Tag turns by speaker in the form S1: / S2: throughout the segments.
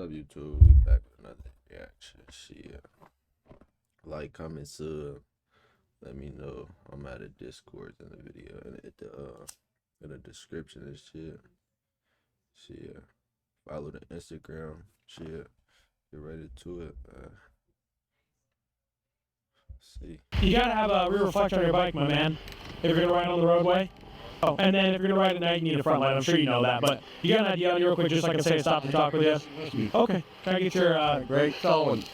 S1: What's up, YouTube? We back with another reaction. Shit. Like, comment, sub. Let me know. I'm at a Discord in the video and in the description and shit. Shit. Follow the Instagram. Shit. Get ready to it. See.
S2: You gotta have a rear reflector on your bike, my man, if you're gonna ride on the roadway. Oh, and then if you're gonna ride at night, you need a front light. I'm sure you know that, but you got an idea on you real quick, just so I can say stop and talk with you? Okay. Can I get your,
S3: Greg Stallings.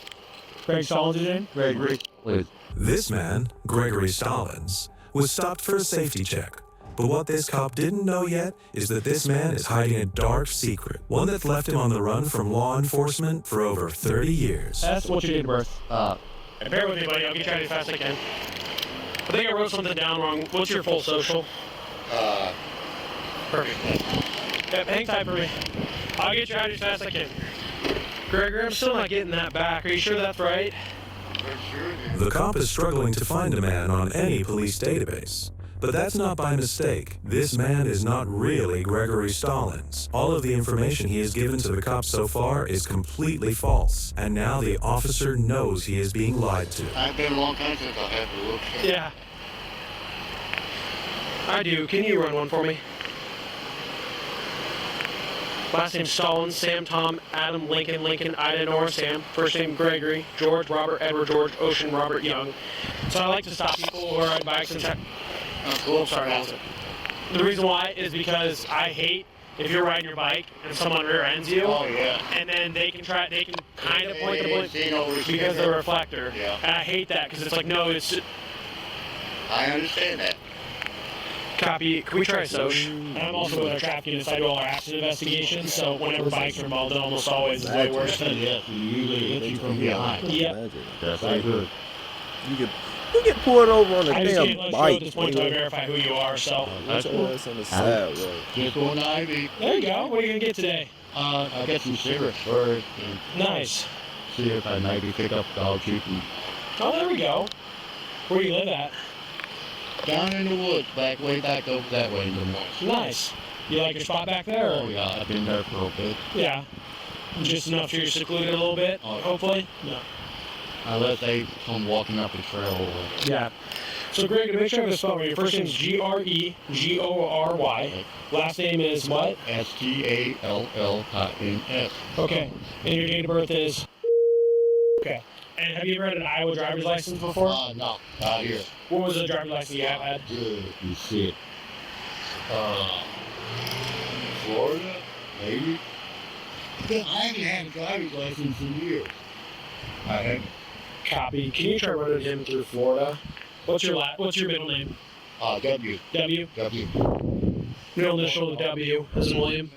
S2: Greg Stallings' name?
S3: Gregory, please.
S4: This man, Gregory Stallings, was stopped for a safety check. But what this cop didn't know yet is that this man is hiding a dark secret, one that's left him on the run from law enforcement for over 30 years.
S2: That's what's your date of birth? Bear with me, buddy. I'll get you out as fast as I can. I think I wrote something down wrong. What's your full social? Perfect. Yep, hang tight for me. I'll get you out as fast as I can. Gregory, I'm still not getting that back. Are you sure that's right?
S4: The cop is struggling to find a man on any police database. But that's not by mistake. This man is not really Gregory Stallings. All of the information he has given to the cops so far is completely false. And now the officer knows he is being lied to.
S3: It's been a long time since I had to look.
S2: Yeah. I do. Can you run one for me? Last name Stallings, Sam, Tom, Adam, Lincoln, Ida, Nora, Sam. First name Gregory, George, Robert, Edward, George, Ocean, Robert, Young. So I like to stop people who are riding bikes and cool, sorry, that was it. The reason why is because I hate if you're riding your bike and someone rear ends you.
S3: Oh, yeah.
S2: And then they can kind of point the blink because of the reflector.
S3: Yeah.
S2: And I hate that because it's like, no, it's just...
S3: I understand that.
S2: Copy. Can we try Soch? I'm also with our traffic units. I do all our accident investigations, so whenever bikes are involved, it almost always is way worse than...
S3: Yes, you usually hit you from behind.
S2: Yep.
S3: That's very good.
S1: You get pulled over on a
S2: I just
S1: damn
S2: can't let you
S1: bike.
S2: at this point until I verify who you are, so...
S3: That's cool.
S1: That's on the side road.
S3: Just going to Ivy.
S2: There you go. What are you going to get today?
S3: I'll get some cigarettes first and
S2: Nice.
S3: see if I maybe pick up dog treat.
S2: Oh, there we go. Where do you live at?
S3: Down in the woods, way back over that way in the woods.
S2: Nice. You like your spot back there?
S3: Oh, yeah, I've been there for a bit.
S2: Yeah. Just enough so you're secluded a little bit,
S3: Oh, yeah.
S2: hopefully? No.
S3: Unless they come walking up the trail.
S2: Yeah. So, Greg, to make sure I have the spell right, your first name is Gregory. Last name is what?
S3: Stallins.
S2: Okay. And your date of birth is? Okay. And have you ever had an Iowa driver's license before?
S3: No, not here.
S2: What was the driver's license you have had?
S3: Good, you see it. Florida, maybe? I haven't had a driver's license in years. I haven't.
S2: Copy. Can you try running him through Florida? What's your middle name?
S3: W.
S2: W?
S3: W.
S2: Middle initial of W, as in William.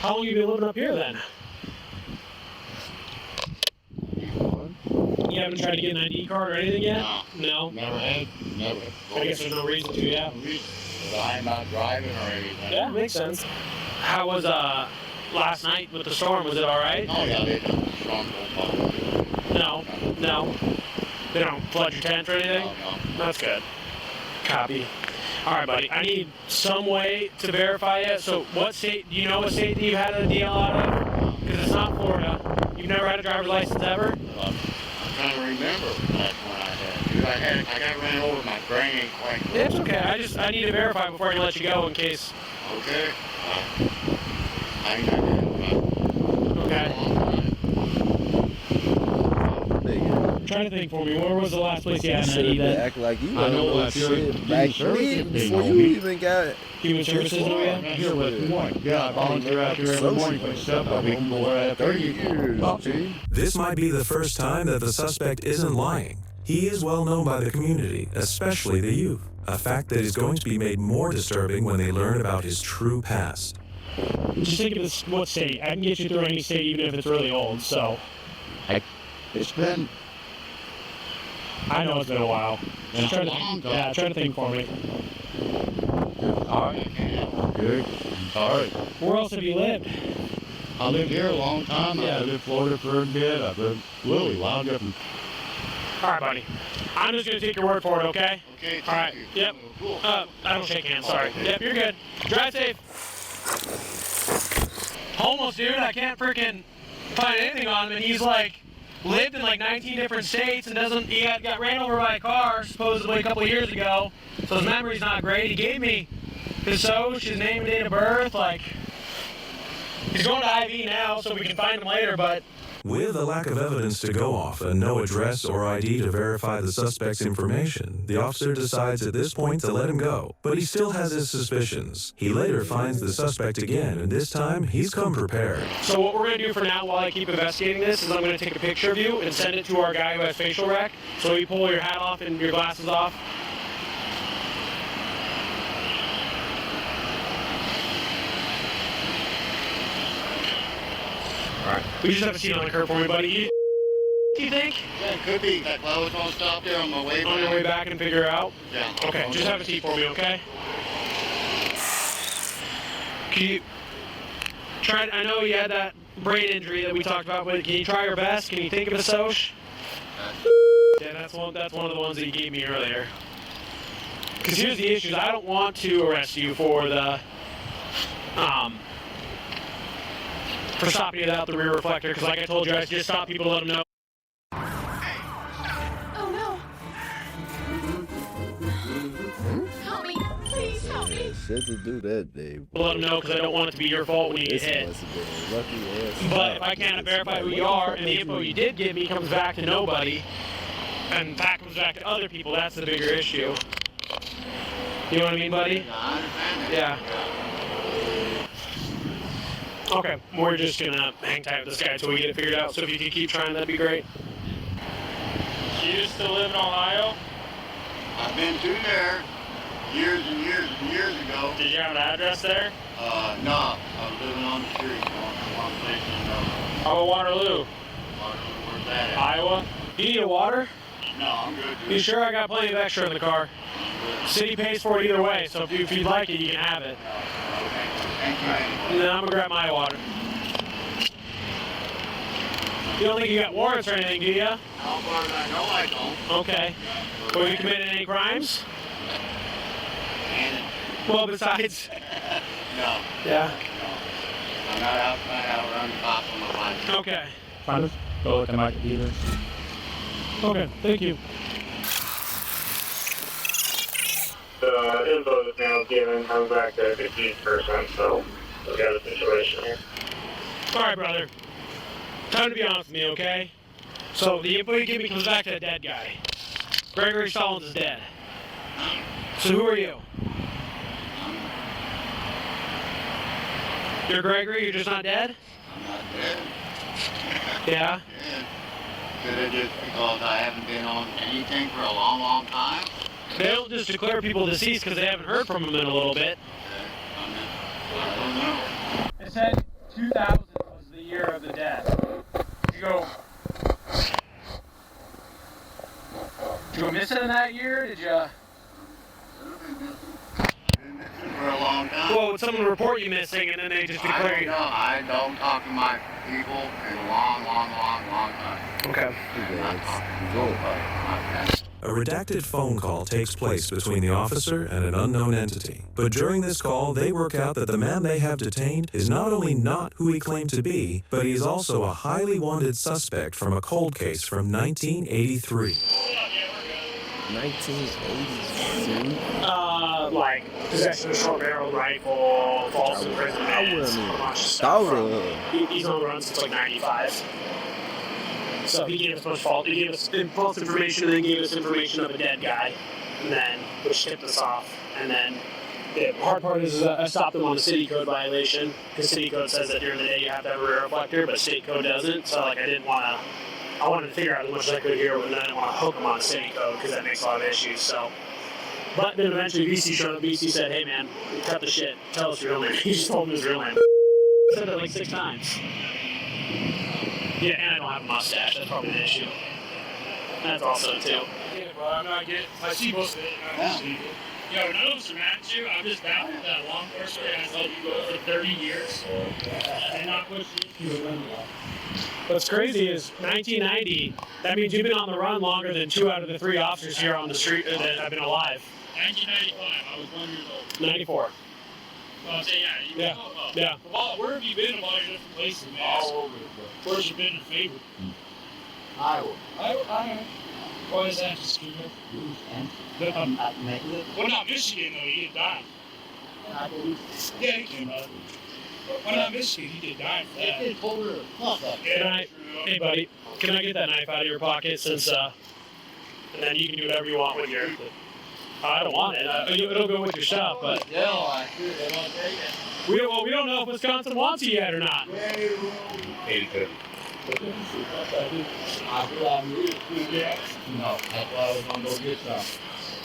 S2: How long have you been living up here then? You haven't tried to get an ID card or anything yet? No.
S3: Never had. Never.
S2: I guess there's no reason to, yeah.
S3: I'm not driving or anything.
S2: Yeah, makes sense. How was last night with the storm? Was it all right?
S3: Oh, yeah, they don't. Strong don't
S2: No. They don't flood your tent or anything?
S3: No.
S2: That's good. Copy. All right, buddy. I need some way to verify it. So what state, do you know what state that you had a DL out of? Because it's not Florida. You've never had a driver's license ever?
S3: I'm trying to remember that's when I had. I got ran over, my brain ain't quite.
S2: It's okay. I need to verify before I can let you go in case.
S3: Okay. I ain't got that.
S2: Okay. I'm trying to think for me. Where was the last place you had an ID then?
S1: Act like you
S3: I know
S1: know
S3: what
S1: shit
S3: you're-
S1: back
S3: you're
S1: then before
S3: servicing,
S1: you
S3: homie.
S1: even got.
S2: Human Services, oh
S3: I'm
S2: yeah?
S3: here with morning. Yeah, I volunteer out here every morning for myself. I've been going at 30 years.
S1: G.
S4: This might be the first time that the suspect isn't lying. He is well known by the community, especially the youth, a fact that is going to be made more disturbing when they learn about his true past.
S2: Just think of this, what state. I can get you through any state even if it's really old, so.
S3: It's been
S2: I know it's been a while. Just try to, try to think for me.
S3: all right. Good. All right.
S2: Where else have you lived?
S3: I lived here a long time.
S2: Yeah.
S3: I lived in Florida for a bit. I've lived really a lot of different.
S2: All right, buddy. I'm just gonna take your word for it, okay?
S3: Okay,
S2: All right.
S3: thank you.
S2: Yep.
S3: Cool.
S2: I don't shake hands. Sorry. Yep, you're good. Drive safe. Homeless dude, I can't freaking find anything on him, and he's like lived in like 19 different states and he got ran over by a car supposedly a couple of years ago, so his memory's not great. He gave me his social, his name and date of birth. Like, he's going to IV now, so we can find him later, but.
S4: With a lack of evidence to go off and no address or ID to verify the suspect's information, the officer decides at this point to let him go. But he still has his suspicions. He later finds the suspect again, and this time he's come prepared.
S2: So what we're going to do for now while I keep investigating this is I'm going to take a picture of you and send it to our guy who has facial rec. So you pull your hat off and your glasses off. Alright. We just have a seat on the curb for me, buddy. Do you think?
S3: Yeah, it could be. Like, I was going to stop there on my way back.
S2: On your way back and figure it out?
S3: Yeah.
S2: Okay, just have a seat for me, okay? Can you try, I know you had that brain injury that we talked about, but can you try your best? Can you think of a soch? Yeah, that's one of the ones that you gave me earlier. Because here's the issue, I don't want to arrest you for the, for stopping it out the rear reflector, because like I told you, I just stop people to let them know.
S5: Oh no! Help me! Please help me!
S1: Shit to do that day.
S2: Let them know, because I don't want it to be your fault when you get
S1: This
S2: hit.
S1: must have been a lucky ass.
S2: But if I can't verify who you are, and the info you did give me comes back to nobody, and that comes back to other people, that's the bigger issue. You know what I mean, buddy?
S3: I understand that.
S2: Yeah. Okay, we're just gonna hang tight with this guy until we get it figured out. So if you could keep trying, that'd be great.
S6: You still live in Ohio?
S3: I've been through there years and years and years ago.
S6: Did you have an address there?
S3: No, I was living on the street, going from one place to another.
S6: How about Waterloo?
S3: Where's that at?
S6: Iowa?
S2: You need a water?
S3: No, I'm good, dude.
S2: You sure? I got plenty of extra in the car. City pays for it either way, so if you'd like it, you can have it.
S3: Thank you anyway.
S2: And then I'm gonna grab my water. You don't think you got warrants or anything, do you?
S3: How far as I know, I don't.
S2: Okay. Well, you committed any crimes?
S3: And
S2: Well, besides.
S3: no,
S2: Yeah.
S3: I'm not out trying to run cops on my life.
S2: Okay.
S6: Find us. Go look at my computer.
S2: Okay, thank you.
S7: The info that's now given comes back to a deceased person, so we got a situation here.
S2: Alright, brother. Time to be honest with me, okay? So, the info you give me comes back to a dead guy. Gregory Stallings is dead. So, who are you? You're Gregory, you're just not dead?
S3: I'm not dead.
S2: Yeah?
S3: Dead. Could it just because I haven't been on anything for a long, long time?
S2: They don't just declare people deceased because they haven't heard from them in a little bit.
S3: I don't know.
S2: It said 2000 was the year of the death. Did you go missing in that year? Did you?
S3: Been missing for a long time.
S2: Well, would someone report you missing and then they just
S3: I
S2: declare
S3: don't
S2: you?
S3: know. I don't talk to my people in a long, long, long, long time.
S2: Okay.
S3: I'm not talking to nobody. Not that.
S4: A redacted phone call takes place between the officer and an unknown entity. But during this call, they work out that the man they have detained is not only not who he claimed to be, but he is also a highly wanted suspect from a cold case from 1983.
S1: 1983.
S2: Like possession of a short-barreled rifle, false imprisonment,
S1: I wouldn't
S2: a
S1: even
S2: bunch of stuff.
S1: thought
S2: He's on the run since like 95. So he gave us a bunch of false. He gave us false information, and then gave us information of a dead guy, and then which tipped us off. And then the hard part is I stopped him on the city code violation because city code says that during the day you have to have a rear reflector, but state code doesn't. So like I didn't want to. I wanted to figure out as much as I could here, and then I didn't want to hook him on the city code because that makes a lot of issues. So. But then eventually VC showed up. VC said, "Hey man, cut the shit. Tell us your real name." He just told him his real name. Said that like 6 times. Yeah, and I don't have a mustache. That's probably the issue. That's also too.
S6: Yeah, bro, I'm not getting. I see most of it. I just need it. Yo, none of us are mad at you. I'm just baffled that law enforcement has let you go for 30 years and not push you to a gun law.
S2: What's crazy is 1990. That means you've been on the run longer than 2 out of the 3 officers here on the street that have been alive.
S6: 1995, I was 1 year old.
S2: 94.
S6: So I'm saying, yeah, you
S2: Yeah.
S6: were oh,
S2: Yeah.
S6: Well, where have you been in a lot of different places, man?
S3: All over the place.
S6: Where's you been your favorite?
S3: Iowa.
S6: I Why is that just stupid? Well, not Michigan, though. He did die. Yeah, he came out. Why not Michigan? He did die for that.
S3: It's over the fuck up.
S2: Can I, hey buddy, can I get that knife out of your pocket since, and then you can do whatever you want with your, I don't want it. It'll go with your stuff, but
S3: Yeah, I should. They won't take it.
S2: we don't know if Wisconsin wants you yet or not.
S3: 80. I feel I'm really cool. Yeah. No, that's why I was gonna go get some.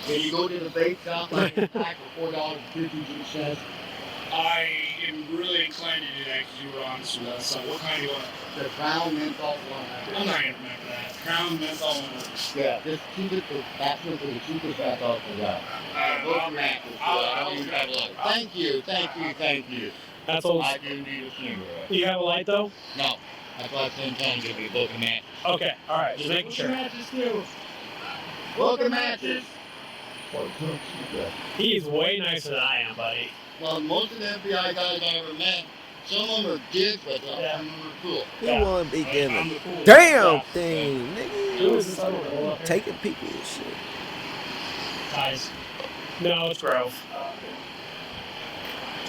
S3: Can you go to the bait shop and get a pack for $4.52?
S6: I am really inclined to do that because you were honest with us. So what kind do you want?
S3: The Crown menthol one.
S6: I'm not going to remember that. Crown menthol one.
S3: Yeah, just keep it for that's for the cheapest menthol for that. Both matches. I don't even have a light. Thank you.
S2: That's old.
S3: I do need a cigarette.
S2: You have a light though?
S3: No, that's why I same time give me a book of matches.
S2: Okay, all right, just making sure.
S6: Matches too.
S3: Book of matches.
S2: He's way nicer than I am, buddy.
S3: Well, most of the FBI guys I ever met, some of them are dicks, but some of them are cool.
S1: You
S2: Yeah.
S1: want to be getting
S6: I'm
S1: a
S6: the cool.
S1: damn thing, nigga.
S2: Who is this other one?
S1: Taking people and shit.
S2: Ice. No, it's Grove.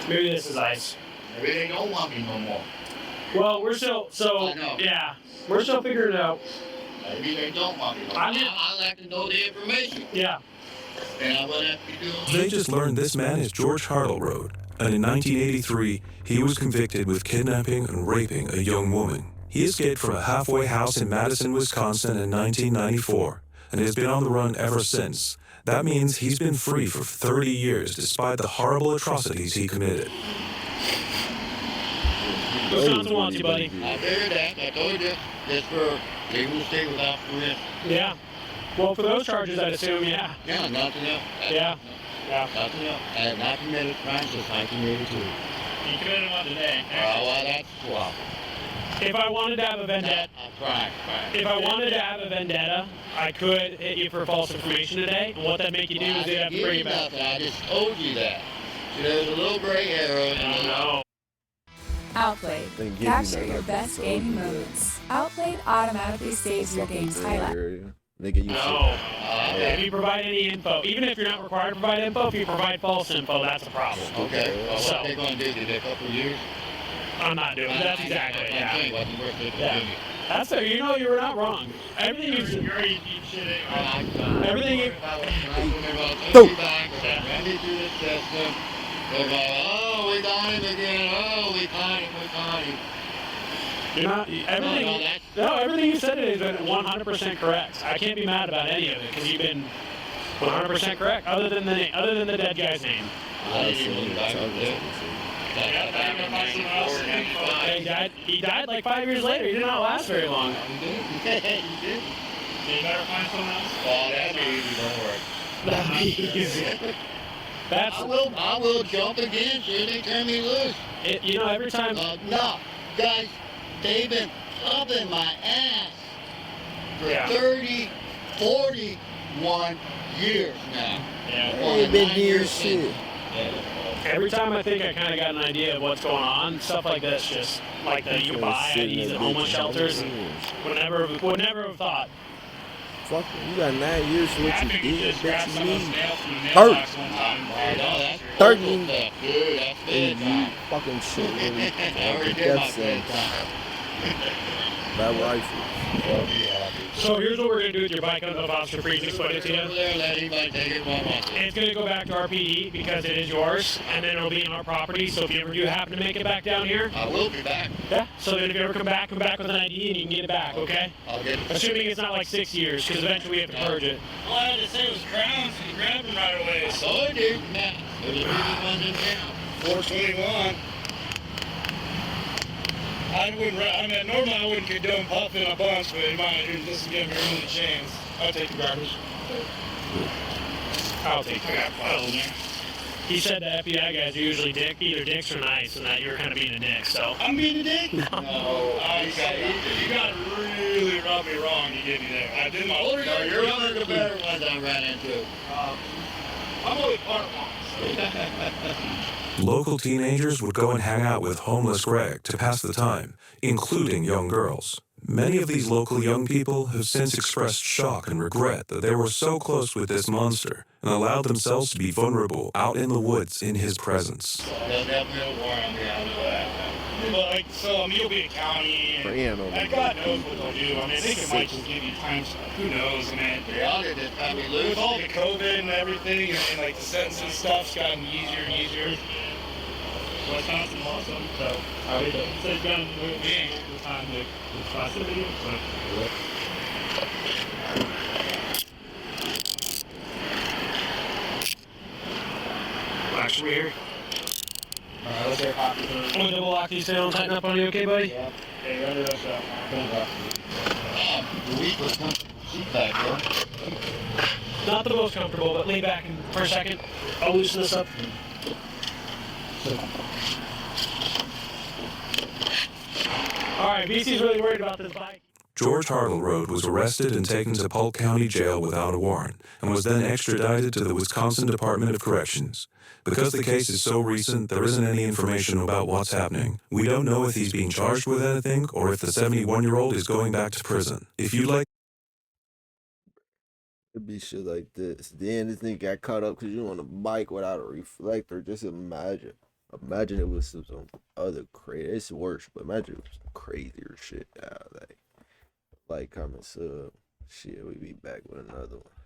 S2: Maybe this is ice.
S3: Maybe they don't want me no more.
S2: Well, we're still,
S3: I know.
S2: yeah, we're still figuring it out.
S3: Maybe they don't want me no more. I like to know the information.
S2: Yeah.
S3: And I'm gonna have to do
S4: They just learned this man is George Hartleroad, and in 1983, he was convicted with kidnapping and raping a young woman. He escaped from a halfway house in Madison, Wisconsin in 1994, and has been on the run ever since. That means he's been free for 30 years despite the horrible atrocities he committed.
S2: Wisconsin wants you, buddy.
S3: I figured that. I told you. Just for legal state without permission.
S2: Yeah. Well, for those charges, I'd assume, yeah.
S3: Yeah, nothing else.
S2: Yeah. Yeah.
S3: Nothing else. I have not committed crimes since 1982.
S6: You committed one today.
S3: Well, that's wow.
S2: If I wanted to have a vendetta,
S3: Right.
S2: if I wanted to have a vendetta, I could hit you for false information today. And what that make you do is they'd have to bring you back.
S3: I just told you that. See, there's a little gray area in the
S2: No.
S5: Outplayed.
S1: They give you
S5: Capture
S1: that
S5: your
S1: nothing,
S5: best
S1: so
S5: gaming
S1: yeah.
S5: moments. Outplayed automatically saves your game's highlight.
S1: Area. Nigga, you
S2: No.
S3: Okay.
S2: If you provide any info, even if you're not required to provide info, if you provide false info, that's a problem.
S3: Okay. Well,
S2: So-
S3: what they gonna do? Give it a couple of years?
S2: I'm not doing it. That's exactly it. Yeah.
S3: It wasn't worth it.
S2: Yeah. That's it. You know, you were not wrong. Everything you said.
S6: You're already deep shit it.
S2: Everything you-
S3: Go. Back, run me through the system. They're going, oh, we got him again. Oh, we caught him.
S2: You're not. Everything.
S3: No, that's-
S2: No, everything you said today has been 100% correct. I can't be mad about any of it because you've been 100% correct. Other than the dead guy's name. He died like 5 years later. He did not last very long.
S3: You did.
S6: You better find someone else.
S3: Oh, that'd be easy. Don't worry.
S2: That'd be easy. That's
S3: I will jump again. Sure, they turn me loose.
S2: it, you know, every time.
S3: No, guys, they've been up in my ass for
S2: Yeah.
S3: 30, 41 years now.
S6: Yeah.
S1: ain't been here shit.
S2: Every time I think I kind of got an idea of what's going on, stuff like this, just like that you buy IDs at homeless shelters, and would never have thought.
S1: Fuck, you got 9 years for
S6: I
S1: what you
S6: think you
S1: did,
S6: just grabbed
S1: bitch.
S6: some
S1: You
S6: of those
S1: need
S6: mail from the
S1: Hurt.
S6: mailbox one time.
S3: That's
S1: 30.
S3: Dude, that's bad
S1: and you
S3: time.
S1: fucking shit, really.
S3: I already did my
S1: Death
S3: bad
S1: sentence.
S3: time.
S1: That rifle.
S2: So here's what we're gonna do with your bike on the Officer Freeze. Explain it to
S3: Over
S2: you.
S3: there, let anybody take it one month.
S2: It's gonna go back to RPD because it is yours, and then it'll be on our property. So if you ever do happen to make it back down here,
S3: I will be back.
S2: yeah. So then if you ever come back with an ID and you can get it back, okay?
S3: I'll get it.
S2: Assuming it's not like 6 years, because eventually we have to purge it.
S6: All I had to say was crowns, and you grabbed them right away.
S3: So I did. Now, they're the biggest ones in town.
S6: 421. Normally I wouldn't condone puffing a bunch, but this is giving me really a chance. I'll take the garbage.
S2: I'll take
S6: I got
S2: it.
S6: files in there.
S2: He said the FBI guys are usually either dicks or nice, and that you were kind of being a dick. So
S6: I'm being a dick? No, you got to really rub me wrong to get me there. I did my older guys.
S3: You're one of the better ones I ran into.
S6: I'm always part of one.
S4: Local teenagers would go and hang out with homeless Greg to pass the time, including young girls. Many of these local young people have since expressed shock and regret that they were so close with this monster and allowed themselves to be vulnerable out in the woods in his presence.
S3: There's definitely a warrant on me out of that.
S6: But like, so you'll be a county, and God knows what they'll do. I mean, I think it might just give you time. Who knows, man?
S3: Yeah, they just got me loose.
S6: With all the COVID and everything, and like the sentencing stuff's gotten easier and easier. Wisconsin awesome. So it's gotten the time to facility.
S2: Wax from here.
S3: Let's get coffee.
S2: I'm gonna double lock these down, tighten up on you, okay, buddy?
S3: Yeah. Hey, run it up. Man, the week was cheap back there.
S2: Not the most comfortable, but lean back for a second. I'll loosen this up. All right, BC's really worried about this bike.
S4: George Hartleroad was arrested and taken to Polk County Jail without a warrant and was then extradited to the Wisconsin Department of Corrections. Because the case is so recent, there isn't any information about what's happening. We don't know if he's being charged with anything or if the 71-year-old is going back to prison. If you'd like
S1: It'd be shit like this. Then this thing got caught up because you on a bike without a reflector. Just imagine. Imagine it was some other crazy. It's worse, but imagine it was some crazier shit. Like, comment, sub. Shit, we be back with another one.